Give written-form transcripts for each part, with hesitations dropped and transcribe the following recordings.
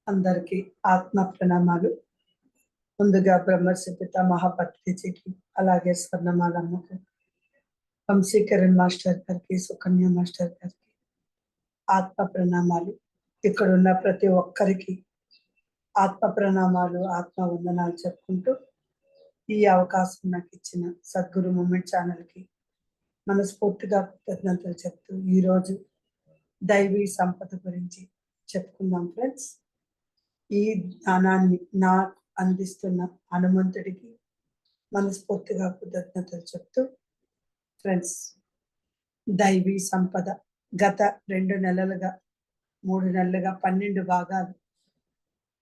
అందరికీ ఆత్మ ప్రణామాలు. ముందుగా బ్రహ్మర్షి పితామహ పత్రిజీకి, అలాగే స్వర్ణమాలమ్మకు, వంశీకరణ్ మాస్టర్ గారికి, సుకన్య మాస్టర్ గారికి ఆత్మ ప్రణామాలు. ఇక్కడున్న ప్రతి ఒక్కరికి ఆత్మ ప్రణామాలు, ఆత్మ వందనాలు చెప్పుకుంటూ ఈ అవకాశం నాకు ఇచ్చిన సద్గురు మూమెంట్ ఛానల్కి మనస్ఫూర్తిగా కృతజ్ఞతలు చెప్తూ ఈరోజు దైవీ సంపద గురించి చెప్పుకుందాం ఫ్రెండ్స్. ఈ జ్ఞానాన్ని నాకు అందిస్తున్న హనుమంతుడికి మనస్ఫూర్తిగా కృతజ్ఞతలు చెప్తూ ఫ్రెండ్స్, దైవీ సంపద గత 2 నెలలుగా 3 నెలలుగా 12 భాగాలు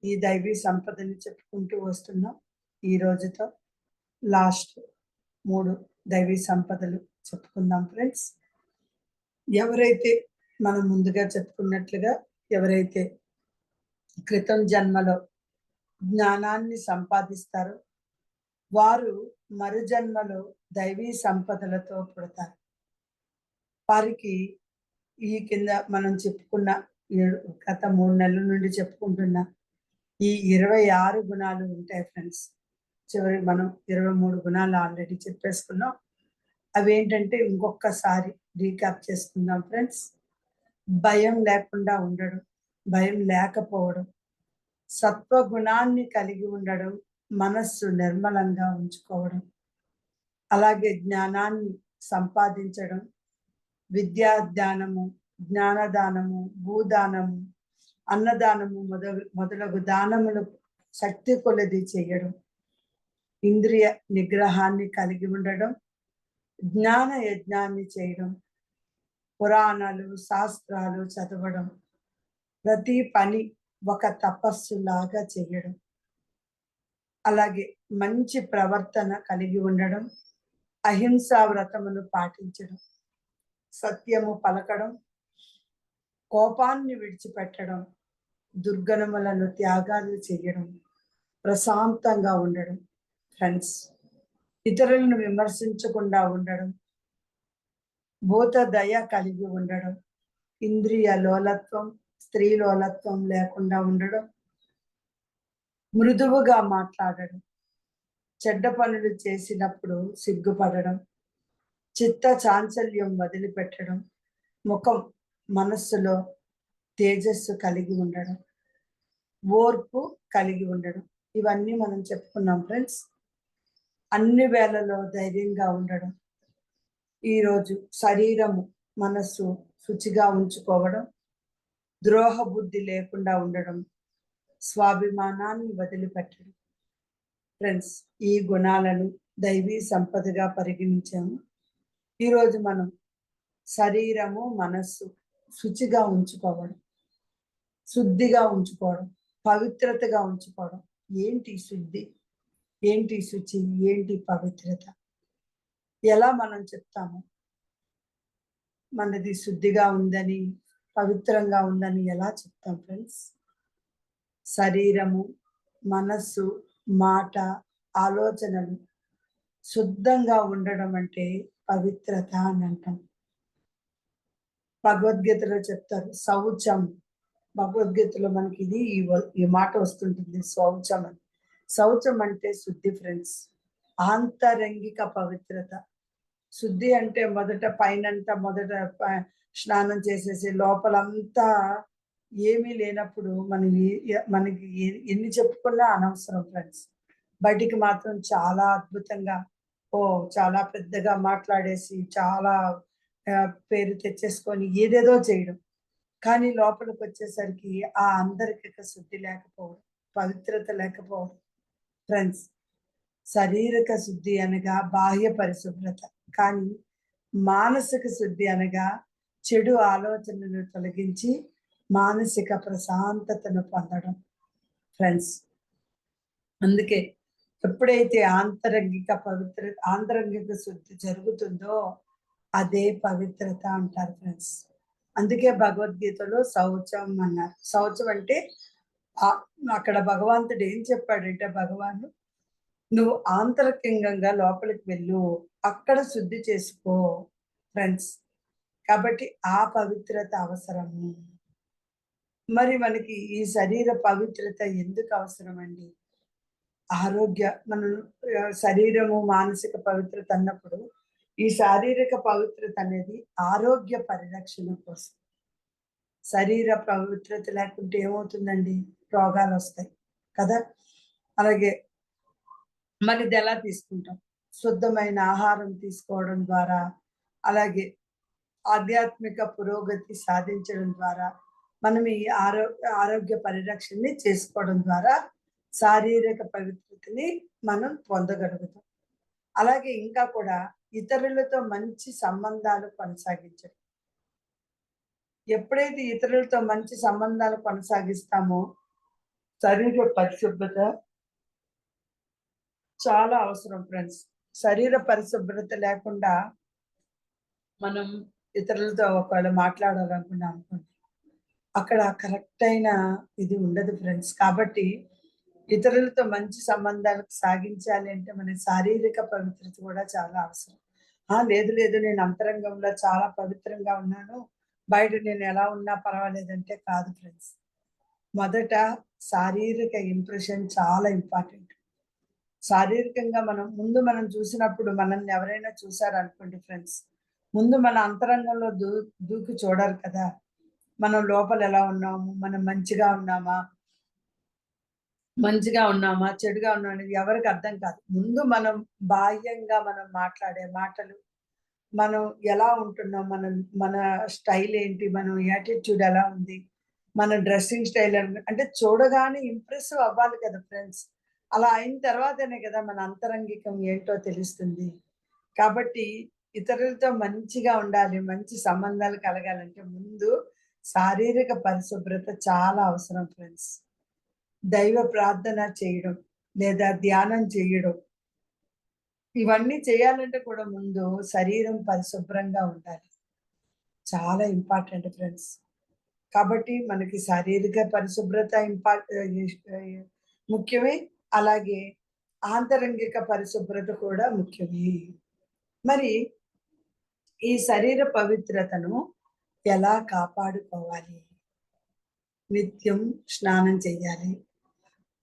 ఈ దైవీ సంపదని చెప్పుకుంటూ వస్తున్నాం. ఈ రోజుతో లాస్ట్ 3 దైవీ సంపదలు చెప్పుకుందాం ఫ్రెండ్స్. ఎవరైతే మనం ముందుగా చెప్పుకున్నట్లుగా ఎవరైతే క్రితం జన్మలో జ్ఞానాన్ని సంపాదిస్తారో వారు మరు జన్మలో దైవీ సంపదలతో పుడతారు. వారికి ఈ కింద మనం చెప్పుకున్న గత 3 నెలల నుండి చెప్పుకుంటున్న ఈ 26 గుణాలు ఉంటాయి ఫ్రెండ్స్. చివరి మనం 23 గుణాలు ఆల్రెడీ చెప్పేసుకున్నాం. అవి ఏంటంటే ఇంకొకసారి రీక్యాప్ చేసుకుందాం ఫ్రెండ్స్. భయం లేకుండా ఉండడం, భయం లేకపోవడం, సత్వగుణాన్ని కలిగి ఉండడం, మనస్సు నిర్మలంగా ఉంచుకోవడం, అలాగే జ్ఞానాన్ని సంపాదించడం, విద్యాదానము, జ్ఞానదానము, భూదానము, అన్నదానము మొదలగు దానములు శక్తి కొలది చేయడం, ఇంద్రియ నిగ్రహాన్ని కలిగి ఉండడం, జ్ఞాన యజ్ఞాన్ని చేయడం, పురాణాలు శాస్త్రాలు చదవడం, ప్రతి పని ఒక తపస్సులాగా చేయడం, అలాగే మంచి ప్రవర్తన కలిగి ఉండడం, అహింసా వ్రతమును పాటించడం, సత్యము పలకడం, కోపాన్ని విడిచిపెట్టడం, దుర్గణములను త్యాగాలు చేయడం, ప్రశాంతంగా ఉండడం ఫ్రెండ్స్, ఇతరులను విమర్శించకుండా ఉండడం, భూత దయ కలిగి ఉండడం, ఇంద్రియ లోలత్వం, స్త్రీ లోలత్వం లేకుండా ఉండడం, మృదువుగా మాట్లాడడం, చెడ్డ పనులు చేసినప్పుడు సిగ్గుపడడం, చిత్త చాంచల్యం వదిలిపెట్టడం, ముఖం మనస్సులో తేజస్సు కలిగి ఉండడం, ఓర్పు కలిగి ఉండడం, ఇవన్నీ మనం చెప్పుకున్నాం ఫ్రెండ్స్. అన్ని వేళలో ధైర్యంగా ఉండడం, ఈరోజు శరీరము మనస్సు శుచిగా ఉంచుకోవడం, ద్రోహ బుద్ధి లేకుండా ఉండడం, స్వాభిమానాన్ని వదిలిపెట్టడం ఫ్రెండ్స్, ఈ గుణాలను దైవీ సంపదగా పరిగణించాము. ఈరోజు మనం శరీరము మనస్సు శుచిగా ఉంచుకోవడం, శుద్ధిగా ఉంచుకోవడం, పవిత్రతగా ఉంచుకోవడం. ఏంటి శుద్ధి, ఏంటి శుచి, ఏంటి పవిత్రత, ఎలా మనం చెప్తాము? మనది శుద్ధిగా ఉందని, పవిత్రంగా ఉందని ఎలా చెప్తాం ఫ్రెండ్స్? శరీరము మనస్సు మాట ఆలోచనలు శుద్ధంగా ఉండడం అంటే పవిత్రత అని అంటాం. భగవద్గీతలో చెప్తారు శౌచం. భగవద్గీతలో మనకి ఈ మాట వస్తుంటుంది, శౌచం అని. శౌచం అంటే శుద్ధి ఫ్రెండ్స్, ఆంతరంగిక పవిత్రత. శుద్ధి అంటే మొదట మొదట స్నానం చేసేసి లోపలంతా ఏమీ లేనప్పుడు మనకి ఎన్ని చెప్పుకున్నా అనవసరం ఫ్రెండ్స్. బయటికి మాత్రం చాలా అద్భుతంగా చాలా పెద్దగా మాట్లాడేసి చాలా పేరు తెచ్చేసుకొని ఏదేదో చేయడం, కానీ లోపలికి వచ్చేసరికి ఆ అందరికీ శుద్ధి లేకపోవడం, పవిత్రత లేకపోవడం ఫ్రెండ్స్. శారీరక శుద్ధి అనగా బాహ్య పరిశుభ్రత, కానీ మానసిక శుద్ధి అనగా చెడు ఆలోచనలను తొలగించి మానసిక ప్రశాంతతను పొందడం ఫ్రెండ్స్. అందుకే ఎప్పుడైతే ఆంతరంగిక శుద్ధి జరుగుతుందో అదే పవిత్రత అంటారు ఫ్రెండ్స్. అందుకే భగవద్గీతలో శౌచం అన్నారు. శౌచం అంటే అక్కడ భగవంతుడు ఏం చెప్పాడంటే, భగవాను నువ్వు ఆంతరికంగా లోపలికి వెళ్ళు, అక్కడ శుద్ధి చేసుకో ఫ్రెండ్స్. కాబట్టి ఆ పవిత్రత అవసరము. మరి మనకి ఈ శరీర పవిత్రత ఎందుకు అవసరమండి? మనం శరీరము, మానసిక పవిత్రత అన్నప్పుడు, ఈ శారీరక పవిత్రత అనేది ఆరోగ్య పరిరక్షణ కోసం. శరీర పవిత్రత లేకుంటే ఏమవుతుందండి? రోగాలొస్తాయి కదా! అలాగే మనదెలా తీసుకుంటాం? శుద్ధమైన ఆహారం తీసుకోవడం ద్వారా, అలాగే ఆధ్యాత్మిక పురోగతి సాధించడం ద్వారా, మనం ఈ ఆరోగ్య పరిరక్షణని చేసుకోవడం ద్వారా శారీరక పవిత్రతని మనం పొందగలుగుతాం. అలాగే ఇంకా కూడా ఇతరులతో మంచి సంబంధాలు కొనసాగించడం. ఎప్పుడైతే ఇతరులతో మంచి సంబంధాలు కొనసాగిస్తామో, శరీర పరిశుభ్రత చాలా అవసరం ఫ్రెండ్స్. శరీర పరిశుభ్రత లేకుండా మనం ఇతరులతో ఒకవేళ మాట్లాడాలనుకున్నాం అనుకోండి, అక్కడ కరెక్ట్ అయిన ఇది ఉండదు ఫ్రెండ్స్. కాబట్టి ఇతరులతో మంచి సంబంధాలు సాగించాలి అంటే మన శారీరక పవిత్రత కూడా చాలా అవసరం. లేదు లేదు నేను అంతరంగంలో చాలా పవిత్రంగా ఉన్నాను. బయట నేను ఎలా ఉన్నా పర్వాలేదంటే కాదు ఫ్రెండ్స్. మొదట శారీరక ఇంప్రెషన్ చాలా ఇంపార్టెంట్. శారీరకంగా మనం చూసినప్పుడు మనల్ని ఎవరైనా చూసారనుకోండి ఫ్రెండ్స్, ముందు మన అంతరంగంలో దూకి చూడరు కదా! మనం లోపల ఎలా ఉన్నాము? మనం మంచిగా ఉన్నామా? చెడుగా ఉన్నామా? అనేది ఎవరికీ అర్థం కాదు. ముందు బాహ్యంగా మనం మాట్లాడే మాటలు, మనం ఎలా ఉంటున్నాం? మన స్టైల్ ఏంటి? మన యాటిట్యూడ్ ఎలా ఉంది? మన డ్రెస్సింగ్ స్టైల్ అంటే చూడగానే ఇంప్రెసివ్ అవ్వాలి కదా ఫ్రెండ్స్. అలా అయిన తర్వాతనే కదా మన అంతరంగికం ఏంటో తెలుస్తుంది. కాబట్టి ఇతరులతో మంచిగా ఉండాలి. మంచి సంబంధాలు కలగాలంటే ముందు శారీరక పరిశుభ్రత చాలా అవసరం ఫ్రెండ్స్. దైవ ప్రార్థన చేయడం, లేదా ధ్యానం చేయడం. ఇవన్నీ చేయాలంటే కూడా ముందు శరీరం పరిశుభ్రంగా ఉండాలి. చాలా ఇంపార్టెంట్ ఫ్రెండ్స్. కాబట్టి మనకి శారీరక పరిశుభ్రత ముఖ్యమే. అలాగే ఆంతరంగిక పరిశుభ్రత కూడా ముఖ్యమే. మరి ఈ శరీర పవిత్రతను ఎలా కాపాడుకోవాలి? నిత్యం స్నానం చేయాలి.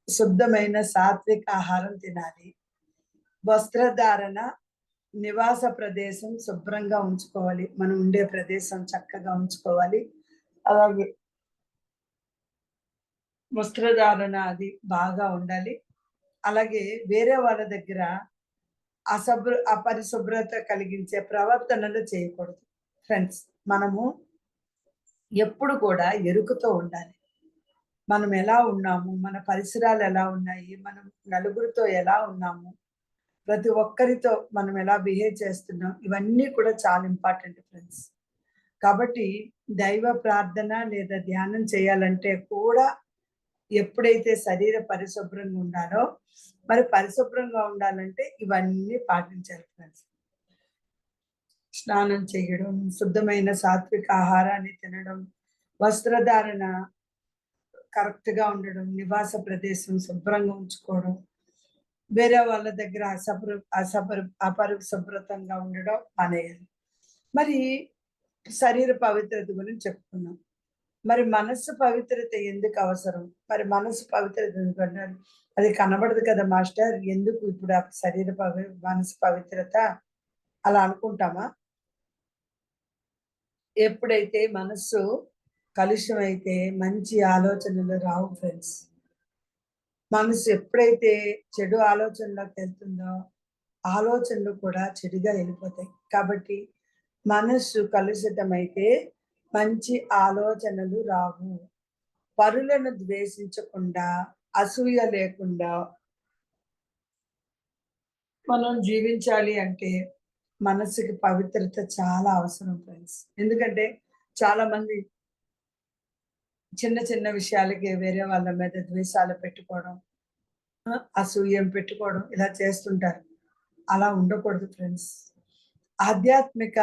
శుద్ధమైన సాత్విక ఆహారం తినాలి. వస్త్రధారణ, నివాస ప్రదేశం శుభ్రంగా ఉంచుకోవాలి. మనం ఉండే ప్రదేశం చక్కగా ఉంచుకోవాలి. అలాగే వస్త్రధారణ అది బాగా ఉండాలి. అలాగే వేరే వాళ్ళ దగ్గర అపరిశుభ్రత కలిగించే ప్రవర్తనలు చేయకూడదు. ఫ్రెండ్స్, మనము ఎప్పుడు కూడా ఎరుకతో ఉండాలి. మనం ఎలా ఉన్నాము? మన పరిసరాలు ఎలా ఉన్నాయి? మనం నలుగురితో ఎలా ఉన్నాము? ప్రతి ఒక్కరితో మనం ఎలా బిహేవ్ చేస్తున్నాం? ఇవన్నీ కూడా చాలా ఇంపార్టెంట్ ఫ్రెండ్స్. కాబట్టి దైవ ప్రార్థన లేదా ధ్యానం చేయాలంటే కూడా ఎప్పుడైతే శరీర పరిశుభ్రంగా ఉండాలో, మరి పరిశుభ్రంగా ఉండాలంటే ఇవన్నీ పాటించాలి ఫ్రెండ్స్. స్నానం చేయడం, శుద్ధమైన సాత్విక ఆహారాన్ని తినడం, వస్త్రధారణ కరెక్ట్‌గా ఉండడం, నివాస ప్రదేశం శుభ్రంగా ఉంచుకోవడం, వేరే వాళ్ళ దగ్గర అపరిశుభ్రతంగా ఉండడం మానేయాలి. మరి శరీర పవిత్రత గురించి చెప్పుకున్నాం. మరి మనస్సు పవిత్రత ఎందుకు అవసరం? మరి మనస్సు పవిత్రత ఎందుకన్నారు? అది కనబడదు కదా మాస్టర్. ఎందుకు ఇప్పుడు ఆ మనసు పవిత్రత అలా అనుకుంటామా? ఎప్పుడైతే మనస్సు కలుషితమైతే మంచి ఆలోచనలు రావు ఫ్రెండ్స్. మనసు ఎప్పుడైతే చెడు ఆలోచనలోకి వెళ్తుందో, ఆలోచనలు కూడా చెడుగా వెళ్ళిపోతాయి. కాబట్టి మనస్సు కలుషితమైతే మంచి ఆలోచనలు రావు. పరులను ద్వేషించకుండా, అసూయ లేకుండా మనం జీవించాలి అంటే మనసుకి పవిత్రత చాలా అవసరం ఫ్రెండ్స్. ఎందుకంటే చాలా మంది చిన్న చిన్న విషయాలకి వేరే వాళ్ళ మీద ద్వేషాలు పెట్టుకోవడం, అసూయం పెట్టుకోవడం ఇలా చేస్తుంటారు. అలా ఉండకూడదు ఫ్రెండ్స్. ఆధ్యాత్మిక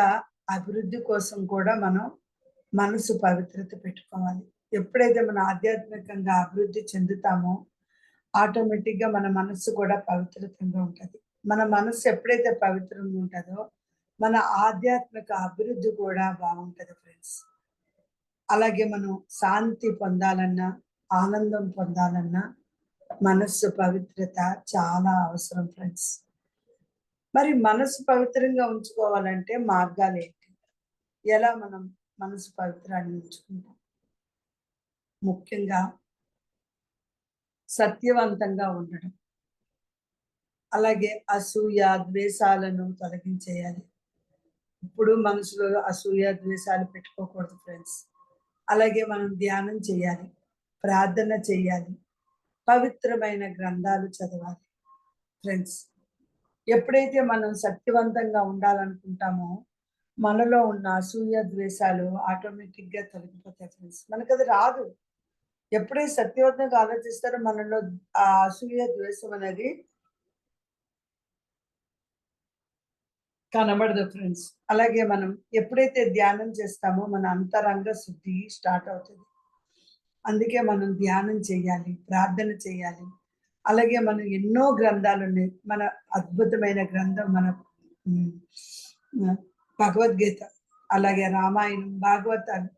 అభివృద్ధి కోసం కూడా మనం మనసు పవిత్రత పెట్టుకోవాలి. ఎప్పుడైతే మనం ఆధ్యాత్మికంగా అభివృద్ధి చెందుతామో ఆటోమేటిక్‌గా మన మనస్సు కూడా పవిత్రతంగా ఉంటది. మన మనస్సు ఎప్పుడైతే పవిత్రంగా ఉంటదో, మన ఆధ్యాత్మిక అభివృద్ధి కూడా బాగుంటది ఫ్రెండ్స్. అలాగే మనం శాంతి పొందాలన్నా, ఆనందం పొందాలన్నా మనస్సు పవిత్రత చాలా అవసరం ఫ్రెండ్స్. మరి మనసు పవిత్రంగా ఉంచుకోవాలంటే మార్గాలేంటి? ఎలా మనం మనసు పవిత్రాన్ని ఉంచుకుంటాం? ముఖ్యంగా సత్యవంతంగా ఉండడం. అలాగే అసూయ, ద్వేషాలను తొలగించేయాలి. ఇప్పుడు మనసులో అసూయ, ద్వేషాలు పెట్టుకోకూడదు ఫ్రెండ్స్. అలాగే మనం ధ్యానం చేయాలి, ప్రార్థన చేయాలి, పవిత్రమైన గ్రంథాలు చదవాలి ఫ్రెండ్స్. ఎప్పుడైతే మనం సత్యవంతంగా ఉండాలనుకుంటామో, మనలో ఉన్న అసూయ, ద్వేషాలు ఆటోమేటిక్‌గా తొలగిపోతాయి ఫ్రెండ్స్. మనకది రాదు. ఎప్పుడైతే సత్యవంతంగా ఆలోచిస్తారో మనలో ఆ అసూయ, ద్వేషం అనేది కనబడదు ఫ్రెండ్స్. అలాగే మనం ఎప్పుడైతే ధ్యానం చేస్తామో మన అంతరంగ శుద్ధి స్టార్ట్ అవుతది. అందుకే మనం ధ్యానం చేయాలి, ప్రార్థన చేయాలి. అలాగే మనం ఎన్నో గ్రంథాలున్నాయి. మన అద్భుతమైన గ్రంథం మన హ్మ్. భగవద్గీత, అలాగే రామాయణం, భాగవతాలు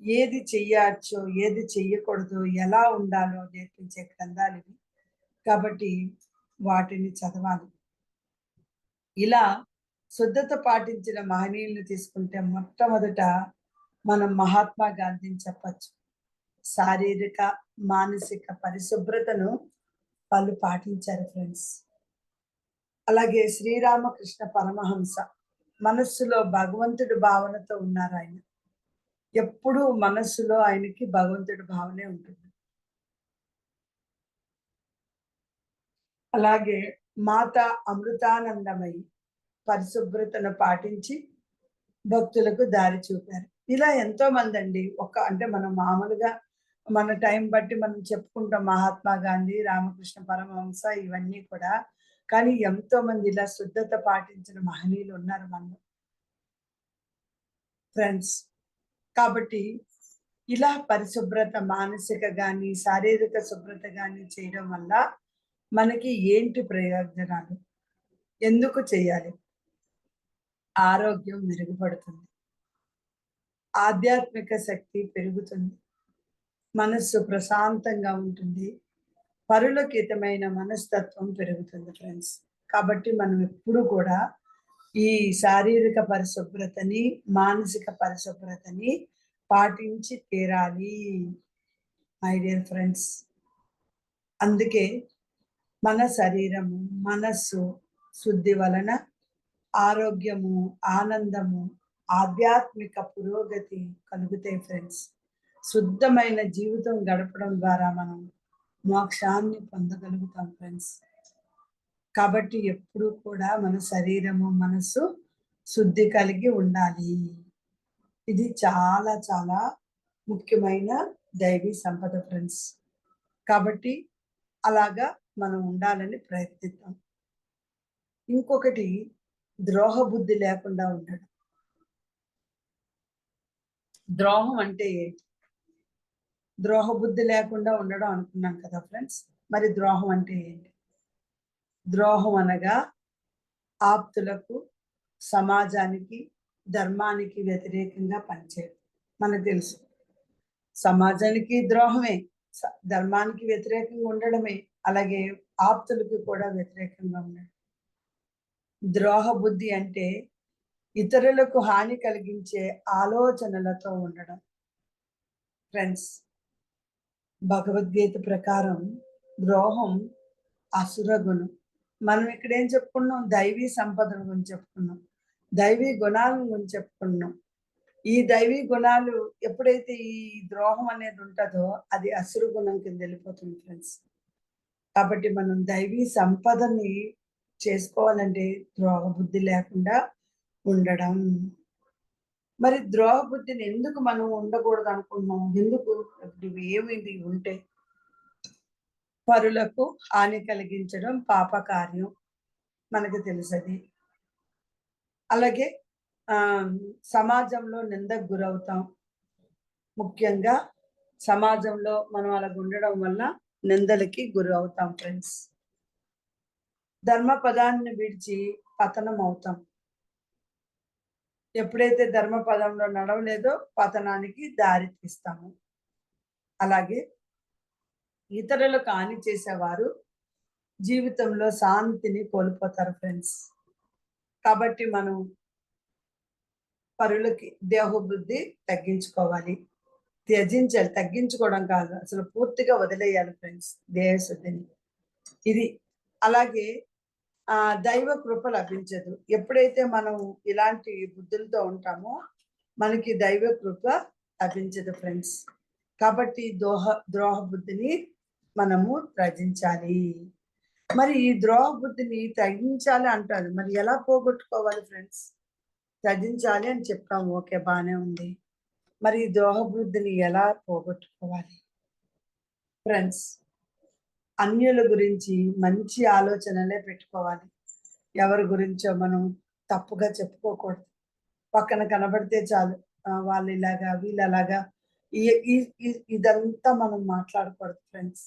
ఏది చెయ్యొచ్చో, ఏది చెయ్యకూడదో, ఎలా ఉండాలో నేర్పించే గ్రంథాలివి. కాబట్టి వాటిని చదవాలి. ఇలా శుద్ధత పాటించిన మహనీయుల్ని తీసుకుంటే మొట్టమొదట మనం మహాత్మా గాంధీని చెప్పచ్చు. శారీరక, మానసిక పరిశుభ్రతను వాళ్ళు పాటించారు ఫ్రెండ్స్. అలాగే శ్రీరామకృష్ణ పరమహంస మనస్సులో భగవంతుడి భావనతో ఉన్నారాయన. ఎప్పుడూ మనస్సులో ఆయనకి భగవంతుడి భావనే ఉంటుంది. అలాగే మాత అమృతానందమయి పరిశుభ్రతను పాటించి భక్తులకు దారి చూపారు. ఇలా ఎంతో మందండి. అంటే మనం మామూలుగా మన టైం బట్టి మనం చెప్పుకుంటాం మహాత్మా గాంధీ, రామకృష్ణ పరమహంస ఇవన్నీ కూడా. కానీ ఎంతో మంది ఇలా శుద్ధత పాటించిన మహనీయులు ఉన్నారు మనలో ఫ్రెండ్స్. కాబట్టి ఇలా పరిశుభ్రత మానసిక గాని, శారీరక శుభ్రత గాని చేయడం వల్ల మనకి ఏంటి ప్రయోజనాలు? ఎందుకు చేయాలి? ఆరోగ్యం మెరుగుపడుతుంది. ఆధ్యాత్మిక శక్తి పెరుగుతుంది. మనస్సు ప్రశాంతంగా ఉంటుంది. పరులకితమైన మనస్తత్వం పెరుగుతుంది ఫ్రెండ్స్. కాబట్టి మనం ఎప్పుడు కూడా ఈ శారీరక పరిశుభ్రతని, మానసిక పరిశుభ్రతని పాటించి తీరాలి మై డియర్ ఫ్రెండ్స్. అందుకే మన శరీరము, మనస్సు శుద్ధి వలన ఆరోగ్యము, ఆనందము, ఆధ్యాత్మిక పురోగతి కలుగుతాయి ఫ్రెండ్స్. శుద్ధమైన జీవితం గడపడం ద్వారా మనం మోక్షాన్ని పొందగలుగుతాం ఫ్రెండ్స్. కాబట్టి ఎప్పుడూ కూడా మన శరీరము, మనస్సు శుద్ధి కలిగి ఉండాలి. ఇది చాలా చాలా ముఖ్యమైన దైవీ సంపద ఫ్రెండ్స్. కాబట్టి అలాగా మనం ఉండాలని ప్రయత్నిద్దాం. ఇంకొకటి ద్రోహ బుద్ధి లేకుండా ఉండడం. ద్రోహం అంటే ఏంటి? ద్రోహ బుద్ధి లేకుండా ఉండడం అనుకున్నాం కదా ఫ్రెండ్స్. మరి ద్రోహం అంటే ఏంటి? ద్రోహం అనగా ఆప్తులకు, సమాజానికి, ధర్మానికి వ్యతిరేకంగా పనిచేయడం. మనకు తెలుసు. సమాజానికి ద్రోహమే, ధర్మానికి వ్యతిరేకంగా ఉండడమే, అలాగే ఆప్తులకు కూడా వ్యతిరేకంగా ఉండడం. ద్రోహ బుద్ధి అంటే ఇతరులకు హాని కలిగించే ఆలోచనలతో ఉండడం. ఫ్రెండ్స్, భగవద్గీత ప్రకారం ద్రోహం అసుర గుణం. మనం ఇక్కడ ఏం చెప్పుకున్నాం? దైవీ సంపదల గురించి చెప్పుకున్నాం. దైవీ గుణాల గురించి చెప్పుకున్నాం. ఈ దైవీ గుణాలు ఎప్పుడైతే ఈ ద్రోహం అనేది ఉంటుందో అది అసురు గుణం కింద వెళ్ళిపోతుంది ఫ్రెండ్స్. కాబట్టి మనం దైవీ సంపదని చేసుకోవాలంటే ద్రోహ బుద్ధి లేకుండా ఉండడం. మరి ద్రోహ బుద్ధిని ఎందుకు మనం ఉండకూడదు అనుకుంటున్నాం? ఎందుకు? ఇప్పుడు ఏమిటి ఉంటే పరులకు హాని కలిగించడం పాప కార్యం మనకు తెలుసది. అలాగే సమాజంలో నిందకు గురవుతాం. ముఖ్యంగా సమాజంలో మనం అలాగ ఉండడం వల్ల నిందలకి గురవుతాం ఫ్రెండ్స్. ధర్మ పదాన్ని విడిచి పతనం అవుతాం. ఎప్పుడైతే ధర్మపదంలో నడవలేదో పతనానికి దారి తీస్తాము. అలాగే ఇతరులకు హాని చేసేవారు జీవితంలో శాంతిని కోల్పోతారు ఫ్రెండ్స్. కాబట్టి మనం పరులకి దేహబుద్ధి తగ్గించుకోవాలి. త్యజించాలి. తగ్గించుకోవడం కాదు. అసలు పూర్తిగా వదిలేయాలి ఫ్రెండ్స్ దేహశుద్ధిని. ఇది. అలాగే దైవ కృప లభించదు. ఎప్పుడైతే మనం ఇలాంటి బుద్ధులతో ఉంటామో మనకి దైవ కృప లభించదు ఫ్రెండ్స్. కాబట్టి ద్రోహ బుద్ధిని మనము త్యజించాలి. మరి ఈ ద్రోహ బుద్ధిని తగ్గించాలి అంటారు. మరి ఎలా పోగొట్టుకోవాలి ఫ్రెండ్స్? త్యజించాలి అని చెప్పాము. ఓకే, బానే ఉంది. మరి ఈ ద్రోహ బుద్ధిని ఎలా పోగొట్టుకోవాలి? ఫ్రెండ్స్, అన్యుల గురించి మంచి ఆలోచనలే పెట్టుకోవాలి. ఎవరి గురించో మనం తప్పుగా చెప్పుకోకూడదు. పక్కన కనబడితే చాలు వాళ్ళు ఇలాగా, వీళ్ళు అలాగా, ఇదంతా మనం మాట్లాడకూడదు ఫ్రెండ్స్.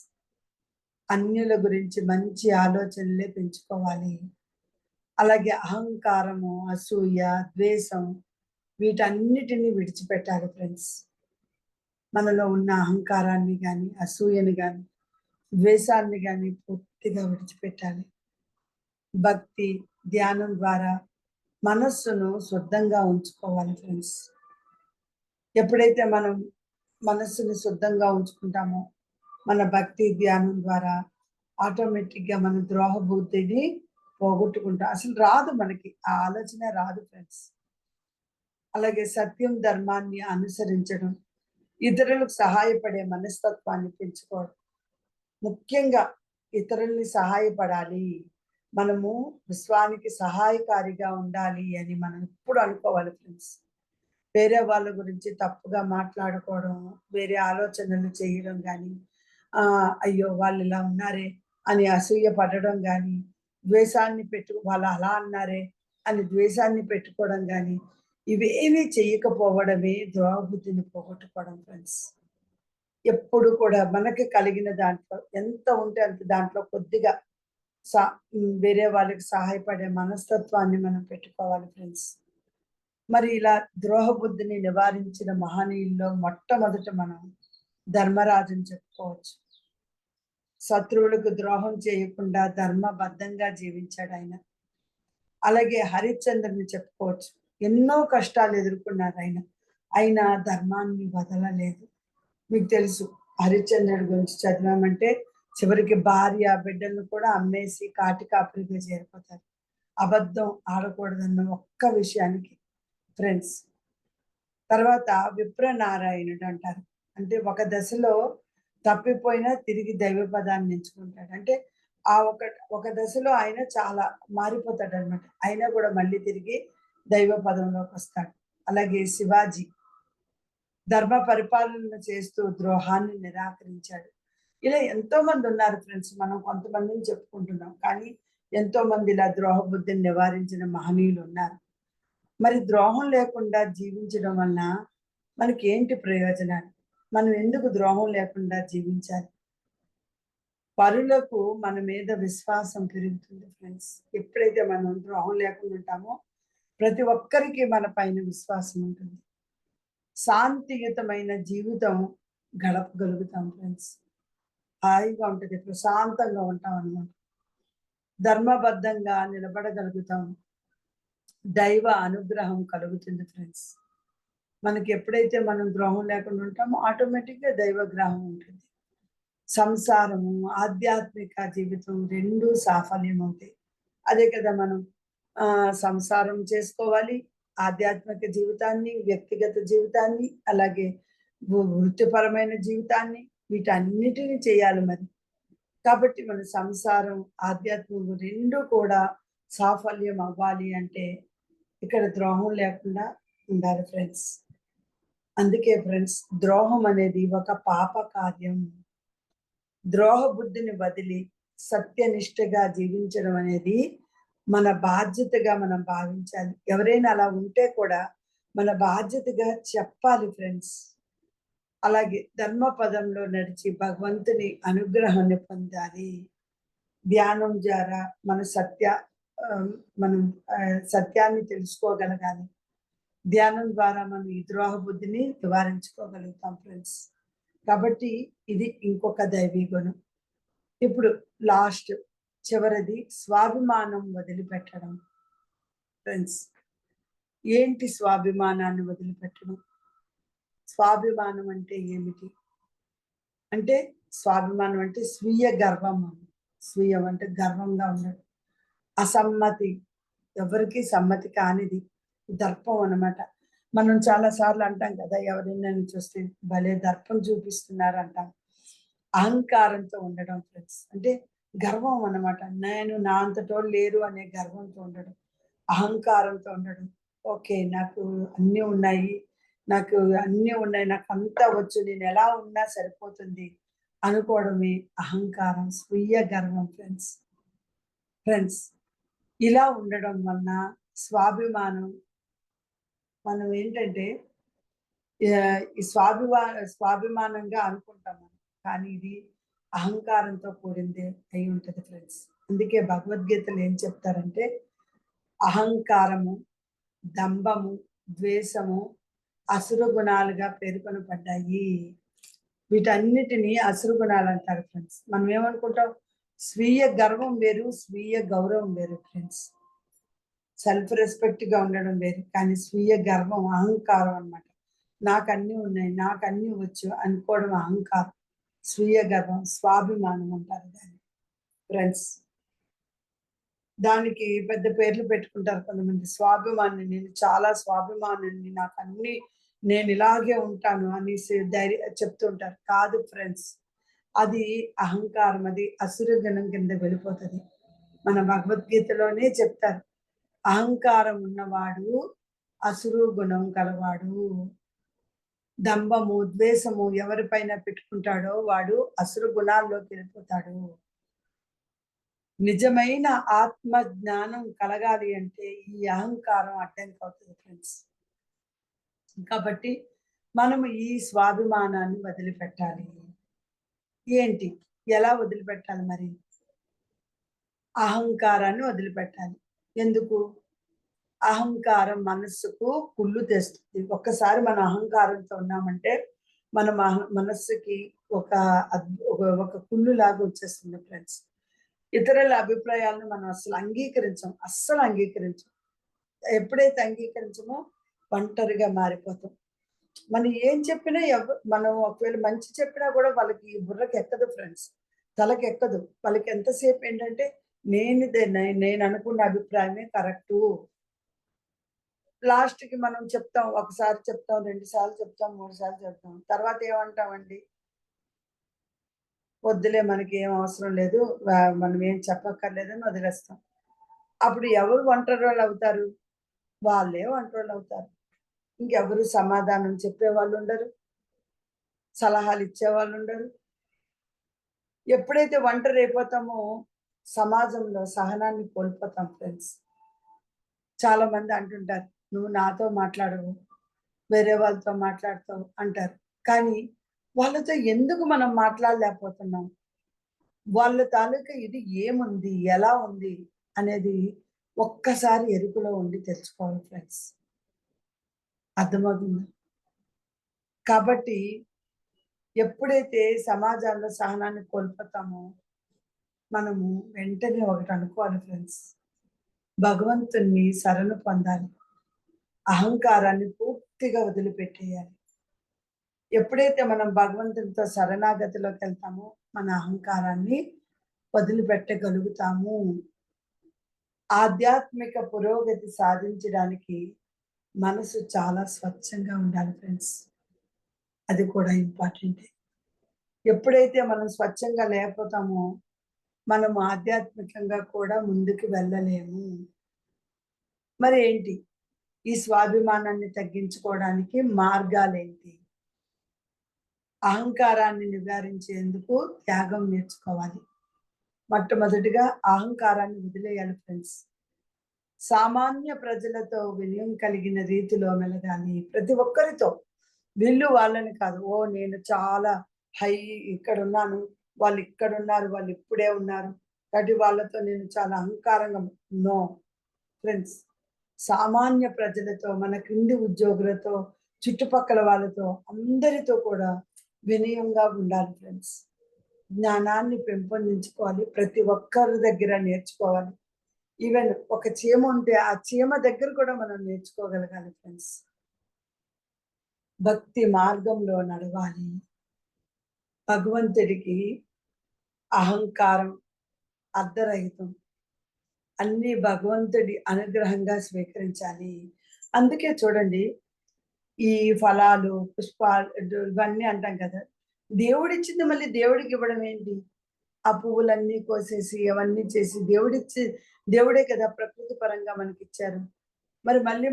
అన్యుల గురించి మంచి ఆలోచనలే పెంచుకోవాలి. అలాగే అహంకారము, అసూయ, ద్వేషం వీటన్నిటిని విడిచిపెట్టాలి ఫ్రెండ్స్. మనలో ఉన్న అహంకారాన్ని కానీ, అసూయని కానీ, ద్వేషాన్ని కానీ పూర్తిగా విడిచిపెట్టాలి. భక్తి, ధ్యానం ద్వారా మనస్సును శుద్ధంగా ఉంచుకోవాలి ఫ్రెండ్స్. ఎప్పుడైతే మనం మనస్సుని శుద్ధంగా ఉంచుకుంటామో మన భక్తి ధ్యానం ద్వారా ఆటోమేటిక్గా మన ద్రోహ బుద్ధిని పోగొట్టుకుంటాం. అసలు రాదు, మనకి ఆ ఆలోచన రాదు ఫ్రెండ్స్. అలాగే సత్యం, ధర్మాన్ని అనుసరించడం, ఇతరులకు సహాయపడే మనస్తత్వాన్ని పెంచుకోవడం. ముఖ్యంగా ఇతరుల్ని సహాయపడాలి, మనము విశ్వానికి సహాయకారిగా ఉండాలి అని మనం ఎప్పుడు అనుకోవాలి ఫ్రెండ్స్. వేరే వాళ్ళ గురించి తప్పుగా మాట్లాడుకోవడం, వేరే ఆలోచనలు చేయడం కానీ, అయ్యో వాళ్ళు ఇలా ఉన్నారే అని అసూయ పడడం కానీ, ద్వేషాన్ని వాళ్ళు అలా అన్నారే అని ద్వేషాన్ని పెట్టుకోవడం కానీ, ఇవేమీ చేయకపోవడమే ద్రోహబుద్ధిని పోగొట్టుకోవడం ఫ్రెండ్స్. ఎప్పుడు కూడా మనకి కలిగిన దాంట్లో ఎంత ఉంటే అంత దాంట్లో కొద్దిగా వేరే వాళ్ళకి సహాయపడే మనస్తత్వాన్ని మనం పెట్టుకోవాలి ఫ్రెండ్స్. మరి ఇలా ద్రోహ బుద్ధిని నివారించిన మహనీయుల్లో మొట్టమొదట మనం ధర్మరాజుని చెప్పుకోవచ్చు. శత్రువులకు ద్రోహం చేయకుండా ధర్మబద్ధంగా జీవించాడు ఆయన. అలాగే హరిశ్చంద్రుని చెప్పుకోవచ్చు. ఎన్నో కష్టాలు ఎదుర్కొన్నారు ఆయన, అయినా ధర్మాన్ని వదలలేదు. మీకు తెలుసు హరిశ్చంద్రుడి గురించి చదివామంటే చివరికి భార్య బిడ్డలను కూడా అమ్మేసి కాటి కాపరిగా చేరిపోతారు. అబద్ధం ఆడకూడదన్న ఒక్క విషయానికి ఫ్రెండ్స్. తర్వాత విప్రనారాయణుడు అంటారు. అంటే ఒక దశలో తప్పిపోయినా తిరిగి దైవ పదాన్ని ఎంచుకుంటాడు. అంటే ఆ ఒక దశలో ఆయన చాలా మారిపోతాడు అనమాట. అయినా కూడా మళ్ళీ తిరిగి దైవ పదంలోకి వస్తాడు. అలాగే శివాజీ ధర్మ పరిపాలన చేస్తూ ద్రోహాన్ని నిరాకరించాడు. ఇలా ఎంతో మంది ఉన్నారు ఫ్రెండ్స్. మనం కొంతమందిని చెప్పుకుంటున్నాం, కానీ ఎంతో మంది ఇలా ద్రోహ బుద్ధిని నివారించిన మహనీయులు ఉన్నారు. మరి ద్రోహం లేకుండా జీవించడం వలన మనకి ఏంటి ప్రయోజనాలు? మనం ఎందుకు ద్రోహం లేకుండా జీవించాలి? పరులకు మన మీద విశ్వాసం పెరుగుతుంది ఫ్రెండ్స్. ఎప్పుడైతే మనం ద్రోహం లేకుండా ఉంటామో ప్రతి ఒక్కరికి మన పైన విశ్వాసం ఉంటుంది. శాంతియుతమైన జీవితం గడపగలుగుతాం ఫ్రెండ్స్. హాయిగా ఉంటుంది, ప్రశాంతంగా ఉంటాం అన్నమాట. ధర్మబద్ధంగా నిలబడగలుగుతాం. దైవ అనుగ్రహం కలుగుతుంది ఫ్రెండ్స్. మనకి ఎప్పుడైతే మనం ద్రోహం లేకుండా ఉంటామో ఆటోమేటిక్గా దైవగ్రహం ఉంటుంది. సంసారము, ఆధ్యాత్మిక జీవితం రెండూ సాఫల్యం అవుతాయి. అదే కదా మనం సంసారం చేసుకోవాలి, ఆధ్యాత్మిక జీవితాన్ని, వ్యక్తిగత జీవితాన్ని, అలాగే వృత్తిపరమైన జీవితాన్ని, వీటన్నిటిని చేయాలి మరి. కాబట్టి మన సంసారం, ఆధ్యాత్మికం రెండు కూడా సాఫల్యం అవ్వాలి అంటే ఇక్కడ ద్రోహం లేకుండా ఉండాలి ఫ్రెండ్స్. అందుకే ఫ్రెండ్స్, ద్రోహం అనేది ఒక పాప కార్యం. ద్రోహ బుద్ధిని వదిలి సత్యనిష్టగా జీవించడం అనేది మన బాధ్యతగా మనం భావించాలి. ఎవరైనా అలా ఉంటే కూడా మన బాధ్యతగా చెప్పాలి ఫ్రెండ్స్. అలాగే ధర్మ పదంలో నడిచి భగవంతుని అనుగ్రహాన్ని పొందాలి. ధ్యానం ద్వారా మనం సత్యాన్ని తెలుసుకోగలగాలి. ధ్యానం ద్వారా మనం ఈ ద్రోహ బుద్ధిని నివారించుకోగలుగుతాం ఫ్రెండ్స్. కాబట్టి ఇది ఇంకొక దైవీ గుణం. ఇప్పుడు లాస్ట్ చివరిది స్వాభిమానం వదిలిపెట్టడం. ఫ్రెండ్స్, ఏంటి స్వాభిమానాన్ని వదిలిపెట్టడం? స్వాభిమానం అంటే ఏమిటి? అంటే స్వాభిమానం అంటే స్వీయ గర్వం. స్వీయం అంటే గర్వంగా ఉండడం. అసమ్మతి, ఎవరికి సమ్మతి కానిది దర్పం అన్నమాట. మనం చాలా సార్లు అంటాం కదా, ఎవరైనా చూస్తే భలే దర్పం చూపిస్తున్నారు అంటాం. అహంకారంతో ఉండడం ఫ్రెండ్స్. అంటే గర్వం అన్నమాట. నేను నా అంతటోళ్ళు లేరు అనే గర్వంతో ఉండడం. అహంకారంతో ఉండడం. ఓకే. నాకు అన్నీ ఉన్నాయి. నాకు అన్నీ ఉన్నాయి. నాకంతా వచ్చు. నేనెలా ఉన్నా సరిపోతుంది అనుకోవడమే అహంకారం, స్వీయ గర్వం ఫ్రెండ్స్. ఫ్రెండ్స్, ఇలా ఉండడం వలన స్వాభిమానం మనం ఏంటంటే ఈ స్వాభిమానంగా అనుకుంటాం మనం. కానీ ఇది అహంకారంతో కూడిందే అయి ఉంటది ఫ్రెండ్స్. అందుకే భగవద్గీతలో ఏం చెప్తారంటే అహంకారము, దంభము, ద్వేషము అసుర గుణాలుగా పేర్కొనబడ్డాయి. వీటన్నిటిని అసుర గుణాలు అంటారు ఫ్రెండ్స్. మనం ఏమనుకుంటాం, స్వీయ గర్వం వేరు, స్వీయ గౌరవం వేరు ఫ్రెండ్స్. సెల్ఫ్ రెస్పెక్ట్ గా ఉండడం వేరు. కానీ స్వీయ గర్వం, అహంకారం అన్నమాట. నాకన్నీ ఉన్నాయి, నాకన్నీ వచ్చు అనుకోవడం అహంకారం. స్వీయ గర్వం, స్వాభిమానం అంటారు దాన్ని ఫ్రెండ్స్. దానికి పెద్ద పేర్లు పెట్టుకుంటారు కొంతమంది. స్వాభిమాని, నేను చాలా స్వాభిమానిని, నాకన్నీ నేను ఇలాగే ఉంటాను అనేసి చెప్తుంటారు. కాదు ఫ్రెండ్స్. అది అహంకారం, అది అసుర గుణం కింద వెళ్ళిపోతది. మన భగవద్గీతలోనే చెప్తారు. అహంకారం ఉన్నవాడు అసురు గుణం కలవాడు. దంభము, ద్వేషము ఎవరిపైన పెట్టుకుంటాడో వాడు అసురు గుణాల్లోకి వెళ్ళిపోతాడు. నిజమైన ఆత్మ జ్ఞానం కలగాలి అంటే ఈ అహంకారం అడ్డంకి అవుతుంది ఫ్రెండ్స్. కాబట్టి మనము ఈ స్వాభిమానాన్ని వదిలిపెట్టాలి. ఏంటి? ఎలా వదిలిపెట్టాలి మరి? అహంకారాన్ని వదిలిపెట్టాలి. ఎందుకు? అహంకారం మనస్సుకు కుళ్ళు తెస్తుంది. ఒక్కసారి మన అహంకారంతో ఉన్నామంటే మన మనస్సుకి ఒక ఒక కుళ్ళు లాగా వచ్చేస్తుంది ఫ్రెండ్స్. ఇతరుల అభిప్రాయాలను మనం అస్సలు అంగీకరించం. అస్సలు అంగీకరించం. ఎప్పుడైతే అంగీకరించమో ఒంటరిగా మారిపోతాం. మనం ఏం చెప్పినా మనం ఒకవేళ మంచి చెప్పినా కూడా వాళ్ళకి బుర్రకి ఎక్కదు ఫ్రెండ్స్. తలకెక్కదు. వాళ్ళకి ఎంతసేపు ఏంటంటే నేను అనుకున్న అభిప్రాయమే కరెక్టు. లాస్ట్‌కి మనం చెప్తాం. ఒకసారి చెప్తాం, 2 సార్లు చెప్తాం, 3 సార్లు చెప్తాం. తర్వాత ఏమంటామండి? వద్దులే, మనకేం అవసరం లేదు. మనం ఏం చెప్పక్కర్లేదని వదిలేస్తాం. అప్పుడు ఎవరు ఒంటరోళ్ళవుతారు? వాళ్ళే ఒంటరోళ్ళవుతారు. ఇంకెవరు సమాధానం చెప్పేవాళ్ళుండరు. సలహాలిచ్చేవాళ్ళుండరు. ఎప్పుడైతే ఒంటరైపోతామో సమాజంలో సహనాన్ని కోల్పోతాం ఫ్రెండ్స్. చాలా మంది అంటుంటారు, "నువ్వు నాతో మాట్లాడవు. వేరే వాళ్ళతో మాట్లాడతావు" అంటారు. కానీ వాళ్ళతో ఎందుకు మనం మాట్లాడలేకపోతున్నాం? వాళ్ళ తాలూకా ఇది ఏముంది? ఎలా ఉంది? అనేది ఒక్కసారి ఎరుకలో ఉండి తెలుసుకోవాలి ఫ్రెండ్స్. అర్థమవుతుందా? కాబట్టి ఎప్పుడైతే సమాజంలో సహనాన్ని కోల్పోతామో, మనము వెంటనే ఒకటి అనుకోవాలి ఫ్రెండ్స్. భగవంతుణ్ణి శరణు పొందాలి. అహంకారాన్ని పూర్తిగా వదిలిపెట్టేయాలి. ఎప్పుడైతే మనం భగవంతునితో శరణాగతిలోకెళ్తామో, మన అహంకారాన్ని వదిలిపెట్టగలుగుతాము. ఆధ్యాత్మిక పురోగతి సాధించడానికి మనసు చాలా స్వచ్ఛంగా ఉండాలి ఫ్రెండ్స్. అది కూడా ఇంపార్టెంటే. ఎప్పుడైతే మనం స్వచ్ఛంగా లేకపోతామో, మనం ఆధ్యాత్మికంగా కూడా ముందుకు వెళ్ళలేము. మరి ఏంటి? ఈ స్వాభిమానాన్ని తగ్గించుకోవడానికి మార్గాలేంటి? అహంకారాన్ని నివారించేందుకు త్యాగం నేర్చుకోవాలి. మొట్టమొదటిగా అహంకారాన్ని వదిలేయాలి ఫ్రెండ్స్. సామాన్య ప్రజలతో వినయం కలిగిన రీతిలో మెలగాలి. ప్రతి ఒక్కరితో. వీళ్ళు వాళ్ళని కాదు. ఓ నేను చాలా హై ఇక్కడున్నాను. వాళ్ళు ఇక్కడున్నారు. వాళ్ళు ఇప్పుడే ఉన్నారు. కాబట్టి వాళ్ళతో నేను చాలా అహంకారంగా నో ఫ్రెండ్స్. సామాన్య ప్రజలతో, మన క్రింది ఉద్యోగులతో, చుట్టుపక్కల వాళ్ళతో, అందరితో కూడా వినయంగా ఉండాలి ఫ్రెండ్స్. జ్ఞానాన్ని పెంపొందించుకోవాలి. ప్రతి ఒక్కరి దగ్గర నేర్చుకోవాలి. ఈవెన్ ఒక చీమ ఉంటే ఆ చీమ దగ్గర కూడా మనం నేర్చుకోగలగాలి ఫ్రెండ్స్. భక్తి మార్గంలో నడవాలి. భగవంతుడికి అహంకారం, అర్ధరహితం అన్ని భగవంతుడి అనుగ్రహంగా స్వీకరించాలి. అందుకే చూడండి, ఈ ఫలాలు, పుష్పాలు ఇవన్నీ అంటాం కదా! దేవుడిచ్చింది మళ్ళీ దేవుడికి ఇవ్వడం ఏంటి? ఆ పువ్వులన్నీ కోసేసి అవన్నీ చేసి దేవుడే కదా ప్రకృతి పరంగా మనకిచ్చారు. మరి మళ్ళీ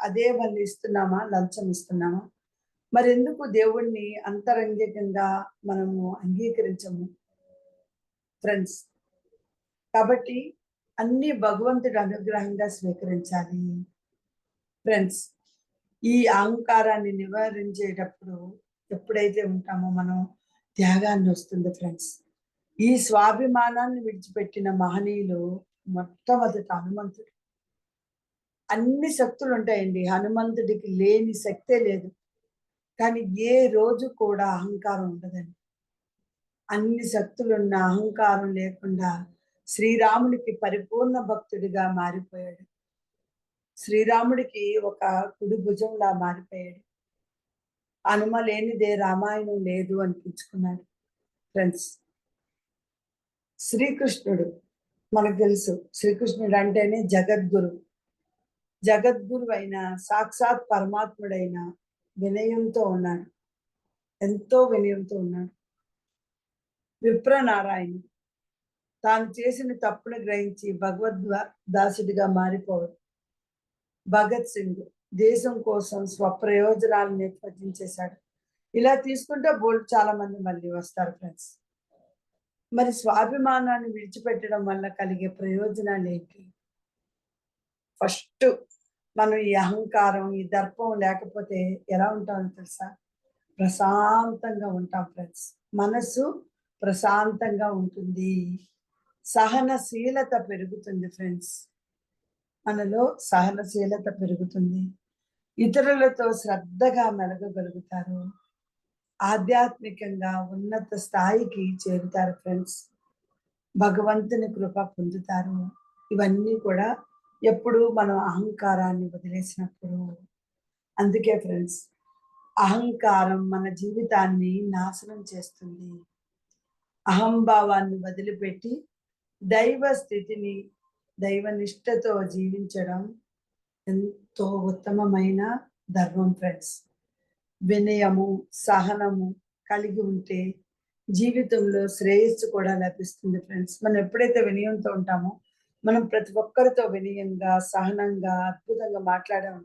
అదే మళ్ళీ ఇస్తున్నామా? లంచం ఇస్తున్నామా? మరెందుకు దేవుడిని అంతరంగికంగా మనము అంగీకరించము ఫ్రెండ్స్? కాబట్టి అన్నీ భగవంతుడి అనుగ్రహంగా స్వీకరించాలి ఫ్రెండ్స్. ఈ అహంకారాన్ని నివారించేటప్పుడు ఎప్పుడైతే ఉంటామో మనం త్యాగాన్ని వస్తుంది ఫ్రెండ్స్. ఈ స్వాభిమానాన్ని విడిచిపెట్టిన మహనీయులు మొట్టమొదట హనుమంతుడు. అన్ని శక్తులు ఉంటాయండి. హనుమంతుడికి లేని శక్తే లేదు. కానీ ఏ రోజు కూడా అహంకారం ఉండదండి. అన్ని శక్తులున్న అహంకారం లేకుండా శ్రీరాముడికి పరిపూర్ణ భక్తుడిగా మారిపోయాడు. శ్రీరాముడికి ఒక కుడి భుజంలా మారిపోయాడు. హనుమ లేనిదే రామాయణం లేదు అనిపించుకున్నాడు ఫ్రెండ్స్. శ్రీకృష్ణుడు మనకు తెలుసు. శ్రీకృష్ణుడు అంటేనే జగద్గురు. జగద్గురు అయిన సాక్షాత్ పరమాత్ముడైన వినయంతో ఉన్నాడు. ఎంతో వినయంతో ఉన్నాడు. విప్రనారాయణుడు తాను చేసిన తప్పును గ్రహించి దాసుడిగా మారిపోవడం. భగత్ సింగ్ దేశం కోసం స్వప్రయోజనాలను నిర్వచించేశాడు. ఇలా తీసుకుంటే చాలా మంది మళ్ళీ వస్తారు ఫ్రెండ్స్. మరి స్వాభిమానాన్ని విడిచిపెట్టడం వల్ల కలిగే ప్రయోజనాలు ఏంటి? ఫస్ట్ మనం ఈ అహంకారం, ఈ దర్పం లేకపోతే ఎలా ఉంటామో తెలుసా? ప్రశాంతంగా ఉంటాం ఫ్రెండ్స్. మనసు ప్రశాంతంగా ఉంటుంది. సహనశీలత పెరుగుతుంది ఫ్రెండ్స్. మనలో సహనశీలత పెరుగుతుంది. ఇతరులతో శ్రద్ధగా మెలగగలుగుతారు. ఆధ్యాత్మికంగా ఉన్నత స్థాయికి చేరుతారు ఫ్రెండ్స్. భగవంతుని కృప పొందుతారు. ఇవన్నీ కూడా ఎప్పుడు మనం అహంకారాన్ని వదిలేసినప్పుడు. అందుకే ఫ్రెండ్స్, అహంకారం మన జీవితాన్ని నాశనం చేస్తుంది. అహంభావాన్ని వదిలిపెట్టి దైవ స్థితిని, దైవనిష్టతో జీవించడం ఎంతో ఉత్తమమైన ధర్మం ఫ్రెండ్స్. వినయము, సహనము కలిగి ఉంటే జీవితంలో శ్రేయస్సు కూడా లభిస్తుంది ఫ్రెండ్స్. మనం ఎప్పుడైతే వినయంతో ఉంటామో, మనం ప్రతి ఒక్కరితో వినయంగా, సహనంగా, అద్భుతంగా మాట్లాడాము,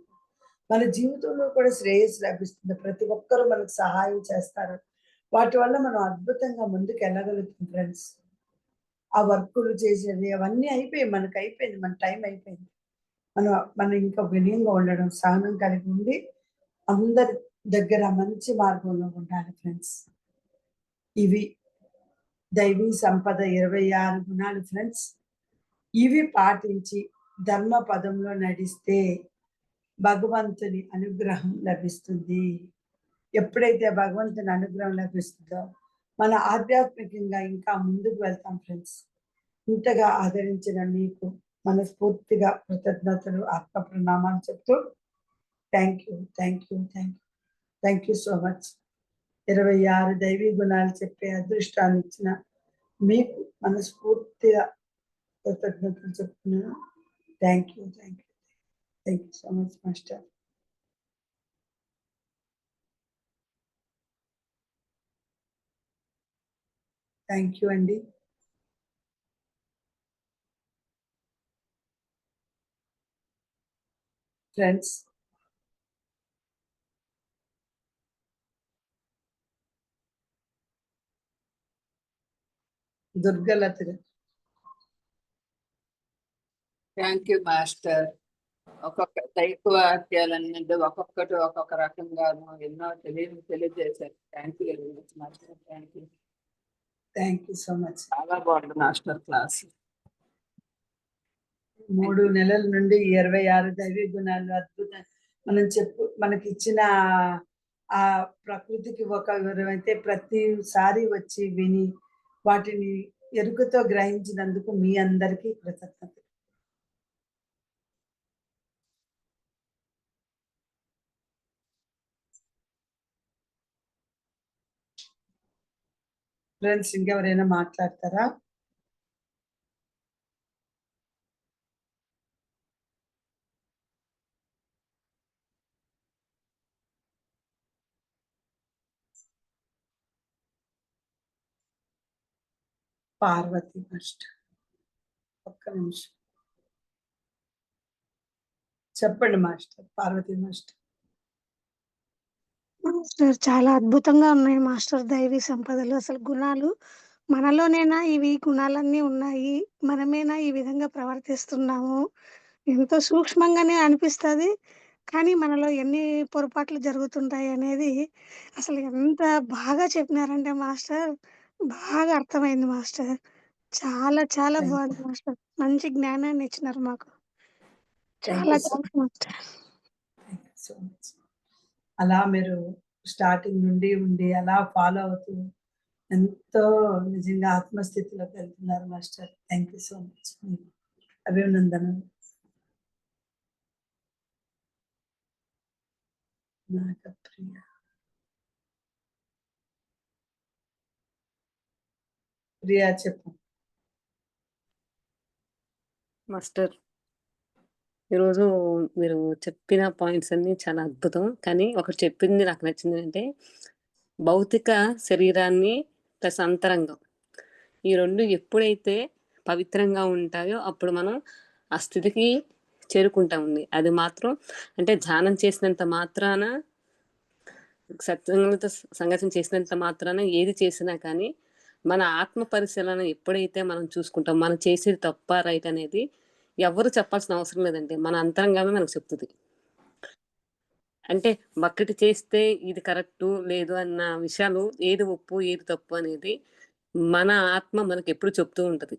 మన జీవితంలో కూడా శ్రేయస్సు లభిస్తుంది. ప్రతి ఒక్కరూ మనకు సహాయం చేస్తారు. వాటి వల్ల మనం అద్భుతంగా ముందుకు వెళ్ళగలుగుతాం ఫ్రెండ్స్. ఆ వర్కులు చేసేది అవన్నీ అయిపోయాయి. మనకు అయిపోయింది. మన టైం అయిపోయింది. మనం ఇంకా వినయంగా ఉండడం, సహనం కలిగి ఉండి అందరి దగ్గర మంచి మార్గంలో ఉండాలి ఫ్రెండ్స్. ఇవి దైవీ సంపద 26 గుణాలు ఫ్రెండ్స్. ఇవి పాటించి ధర్మ పదంలో నడిస్తే భగవంతుని అనుగ్రహం లభిస్తుంది. ఎప్పుడైతే భగవంతుని అనుగ్రహం లభిస్తుందో మన ఆధ్యాత్మికంగా ఇంకా ముందుకు వెళ్తాం ఫ్రెండ్స్. ఇంతగా ఆదరించిన మీకు మనస్ఫూర్తిగా కృతజ్ఞతలు, ఆత్మ ప్రణామాలు చెప్తూ థ్యాంక్ యూ సో మచ్. 26 దైవీ గుణాలు చెప్పే అదృష్టాన్ని ఇచ్చిన మీకు మనస్ఫూర్తిగా కృతజ్ఞతలు చెప్తున్నాను. Thank you so much master. Thank you అండి. Friends, Durgalatha. Thank you master. ఒక్కొక్క దైవాక్యాలన్నీ ఒక్కొక్కటి ఒక్కొక్క రకంగాను ఎన్నో తెలియజేశారు. Thank you very much master. Thank you so much. చాలా బాగుంది మాస్టర్ క్లాస్. 3 నెలల నుండి 26 దైవీ గుణాలు అద్భుతం. మనకి ఇచ్చిన ఆ ప్రకృతికి ఒక వివరమైతే ప్రతిసారి వచ్చి విని వాటిని ఎరుకతో గ్రహించినందుకు మీ అందరికీ కృతజ్ఞతలు. ఫ్రెండ్స్ ఇంకెవరైనా మాట్లాడతారా? పార్వతి మాస్టర్ ఒక్క నిమిషం చెప్పండి మాస్టర్. పార్వతి మాస్టర్. మాస్టర్ చాలా అద్భుతంగా ఉన్నాయి మాస్టర్ దైవీ సంపదలు. అసలు గుణాలు మనలోనేనా ఇవి గుణాలన్నీ ఉన్నాయి? మనమేనా ఈ విధంగా ప్రవర్తిస్తున్నాము? ఎంతో సూక్ష్మంగానే అనిపిస్తది. కానీ మనలో ఎన్ని పొరపాట్లు జరుగుతుంటాయి అనేది అసలు ఎంత బాగా చెప్పినారంటే మాస్టర్, బాగా అర్థమైంది మాస్టర్. చాలా చాలా Thank బాగుంది మాస్టర్. మంచి జ్ఞానాన్ని ఇచ్చినారు మాకు. Thank చాలా you so thanks master. Thank you so much. అలా మీరు స్టార్టింగ్ నుండి ఉండి అలా ఫాలో అవుతూ ఎంతో నిజంగా ఆత్మస్థితిలోకి వెళ్తున్నారు master. Thank you so much. అభినందనలు. నాగప్రియ. ప్రియా చెప్పు. మాస్టర్ ఈరోజు మీరు చెప్పిన పాయింట్స్ అన్ని చాలా అద్భుతం. కానీ ఒకటి చెప్పింది నాకు నచ్చింది అంటే భౌతిక శరీరాన్ని ప్లస్ అంతరంగం ఈ రెండు ఎప్పుడైతే పవిత్రంగా ఉంటాయో అప్పుడు మనం ఆ స్థితికి చేరుకుంటామండి. అది మాత్రం అంటే ధ్యానం చేసినంత మాత్రాన సత్సంగంతో సంఘర్షణ చేసినంత మాత్రాన ఏది చేసినా కానీ మన ఆత్మ పరిశీలన ఎప్పుడైతే మనం చూసుకుంటాం మనం చేసేది తప్ప రైట్ అనేది ఎవరు చెప్పాల్సిన అవసరం లేదండి. మన అంతరంగమే మనకు చెప్తుంది. అంటే ఒకటి చేస్తే ఇది కరెక్టు లేదు అన్న విషయాలు ఏది ఒప్పు ఏది తప్పు అనేది మన ఆత్మ మనకి ఎప్పుడు చెప్తూ ఉంటుంది.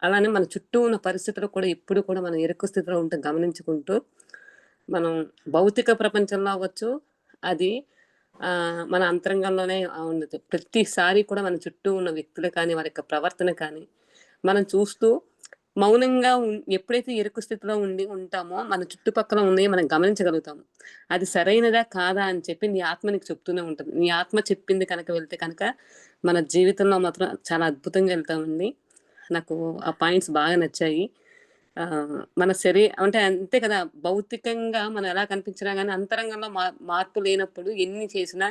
అలానే మన చుట్టూ ఉన్న పరిస్థితులు కూడా ఎప్పుడు కూడా మనం ఎరుకు స్థితిలో ఉంటే గమనించుకుంటూ మనం భౌతిక ప్రపంచంలో అవ్వచ్చు అది మన అంతరంగంలోనే ఉండదు. ప్రతిసారి కూడా మన చుట్టూ ఉన్న వ్యక్తులు కానీ వారి యొక్క ప్రవర్తన కానీ మనం చూస్తూ మౌనంగా ఎప్పుడైతే ఎరుకు స్థితిలో ఉంటామో మన చుట్టుపక్కల ఉన్నాయి మనం గమనించగలుగుతాము. అది సరైనదా కాదా అని చెప్పి నీ ఆత్మ నీకు చెప్తూనే ఉంటుంది. నీ ఆత్మ చెప్పింది కనుక వెళ్తే కనుక మన జీవితంలో మాత్రం చాలా అద్భుతంగా వెళ్తామండి. నాకు ఆ పాయింట్స్ బాగా నచ్చాయి. మన అంటే అంతే కదా, భౌతికంగా మనం ఎలా కనిపించినా కానీ అంతరంగంలో మార్పు లేనప్పుడు ఎన్ని చేసినా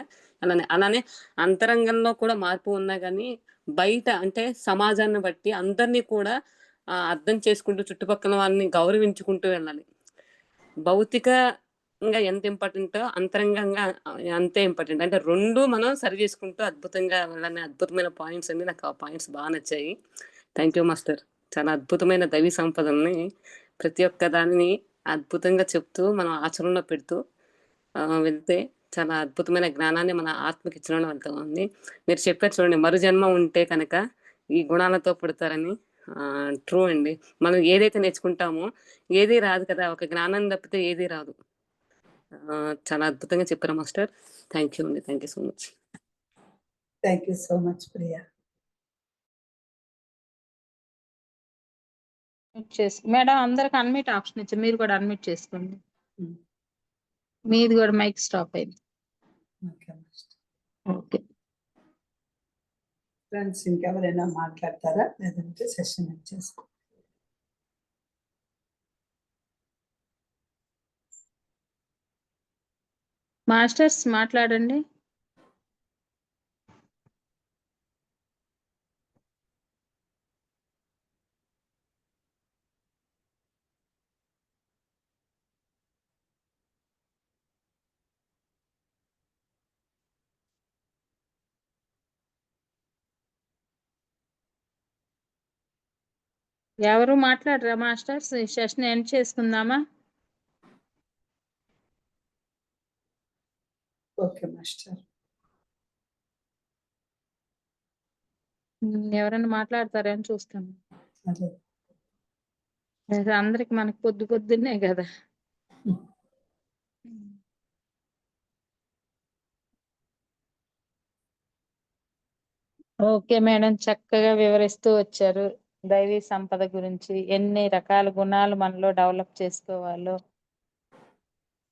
అలానే అంతరంగంలో కూడా మార్పు ఉన్నా కానీ బయట అంటే సమాజాన్ని బట్టి అందరినీ కూడా అర్థం చేసుకుంటూ చుట్టుపక్కల వాళ్ళని గౌరవించుకుంటూ వెళ్ళాలి. భౌతికంగా ఎంత ఇంపార్టెంటో అంతరంగంగా అంతే ఇంపార్టెంట్. అంటే రెండు మనం సరి చేసుకుంటూ అద్భుతంగా వెళ్ళాలని అద్భుతమైన పాయింట్స్ అండి. నాకు ఆ పాయింట్స్ బాగా నచ్చాయి. Thank you master. చాలా అద్భుతమైన దైవీ సంపదల్ని ప్రతి ఒక్క దాన్ని అద్భుతంగా చెప్తూ మనం ఆచరణలో పెడుతూ వెళ్తే చాలా అద్భుతమైన జ్ఞానాన్ని మన ఆత్మకి ఇచ్చిన వెళ్తామండి. మీరు చెప్పారు చూడండి, మరుజన్మ ఉంటే కనుక ఈ గుణాలతో పుడతారని. ట్రూ అండి. మనం ఏదైతే నేర్చుకుంటామో ఏది రాదు కదా, ఒక జ్ఞానం తప్పితే ఏది రాదు. చాలా అద్భుతంగా చెప్పారు మాస్టర్. థ్యాంక్ యూ అండి. Thank you so much. Thank you so much Priya. Madam అందరికి అన్మిట్ ఆప్షన్ ఇచ్చి మీరు కూడా అన్మిట్ చేసుకోండి. మీది కూడా మైక్ స్టాప్ అయింది. ఓకే ఫ్రెండ్స్ ఇంకెవరైనా మాట్లాడతారా లేదంటే సెషన్ చేసుకో. మాస్టర్స్ మాట్లాడండి. ఎవరు మాట్లాడరా మాస్టర్స్? సెషన్ ఎండ్ చేసుకుందామా? Okay master. ఎవరైనా మాట్లాడతారని చూస్తాను. అది అందరికి మనకు పొద్దున్నే కదా. ఓకే మేడం, చక్కగా వివరిస్తూ వచ్చారు దైవీ సంపద గురించి, ఎన్ని రకాల గుణాలు మనలో డెవలప్ చేసుకోవాలో,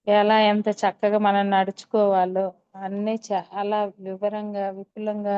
ఎలా ఎంత చక్కగా మనం నడుచుకోవాలో అన్నీ చాలా వివరంగా విపులంగా